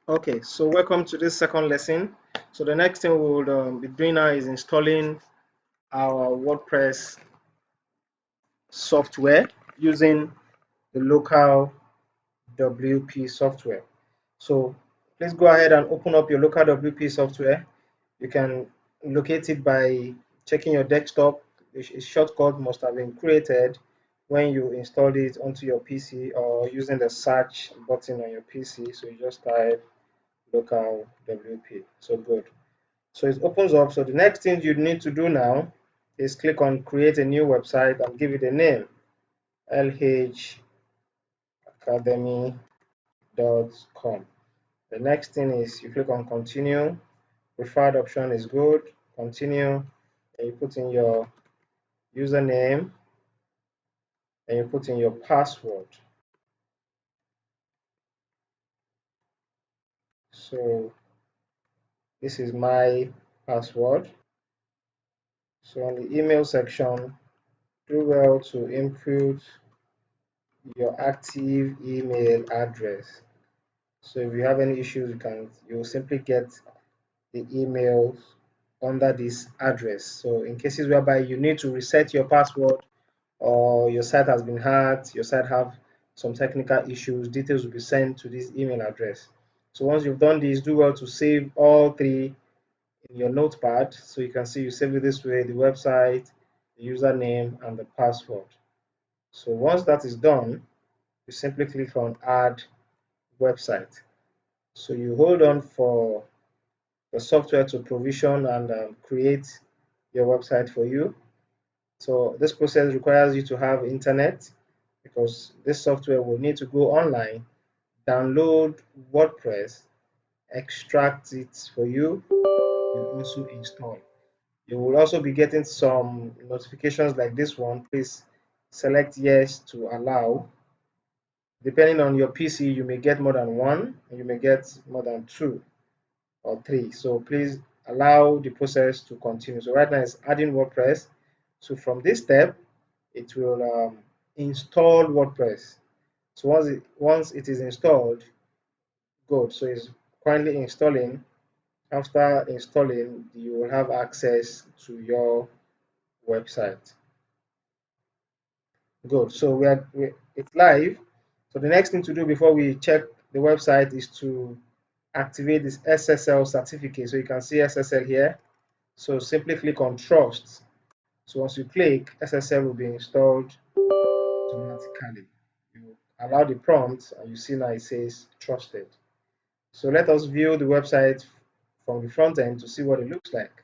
Okay, so welcome to this second lesson. So the next thing we will be doing now is installing our WordPress software using the local WP software. So please go ahead and open up your local WP software. You can locate it by checking your desktop. A shortcut must have been created when you installed it onto your PC or using the search button on your PC. So you just type local WP. So good. So it opens up. So the next thing you need to do now is click on create a new website and give it a name, lhacademy.com. The next thing is you click on continue. Preferred option is good. Continue. And you put in your username and you put in your password. So this is my password. So on the email section, do well to input your active email address. So if you have any issues, you'll simply get the emails under this address. So in cases whereby you need to reset your password or your site has been hacked, your site have some technical issues, details will be sent to this email address. So once you've done this, do well to save all three in your notepad. So you can see you save it this way, the website, the username, and the password. So once that is done, you simply click on add website. So you hold on for the software to provision and create your website for you. So this process requires you to have internet because this software will need to go online, download WordPress, extract it for you, and also install. You will also be getting some notifications like this one. Please select yes to allow. Depending on your PC, you may get more than one, and you may get more than two or three. So please allow the process to continue. So right now it's adding WordPress. So from this step, it will install WordPress. So once it is installed, good. So it's currently installing. After installing, you will have access to your website. Good. So it's live. So the next thing to do before we check the website is to activate this SSL certificate. So you can see SSL here. So simply click on trust. So once you click, SSL will be installed automatically. You allow the prompt and you see now it says trusted. So let us view the website from the front end to see what it looks like.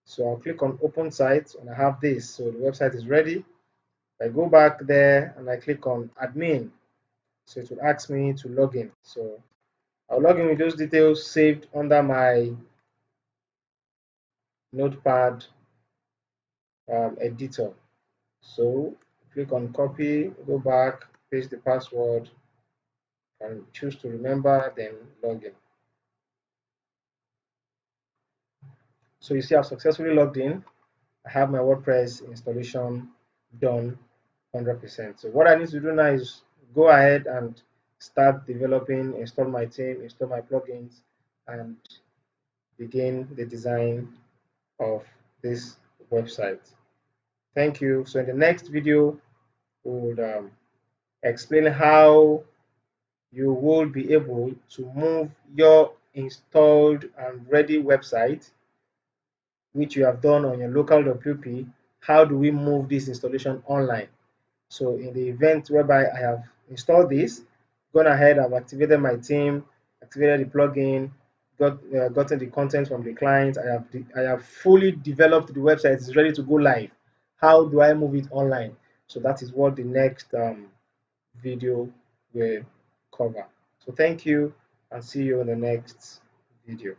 So I'll click on open site and I have this. So the website is ready. I go back there and I click on admin. So it will ask me to log in. So I'll log in with those details saved under my notepad editor. So click on copy, go back, paste the password, and choose to remember, then log in. So you see I've successfully logged in. I have my WordPress installation done 100%. So what I need to do now is go ahead and start developing, install my theme, install my plugins, and begin the design of this website. Thank you. So in the next video, we will explain how you will be able to move your installed and ready website, which you have done on your local WP. How do we move this installation online? So in the event whereby I have installed this, gone ahead, I've activated my theme, activated the plugin, gotten the content from the client, I have fully developed the website, it's ready to go live. How do I move it online? So that is what the next video will cover. So thank you and see you in the next video.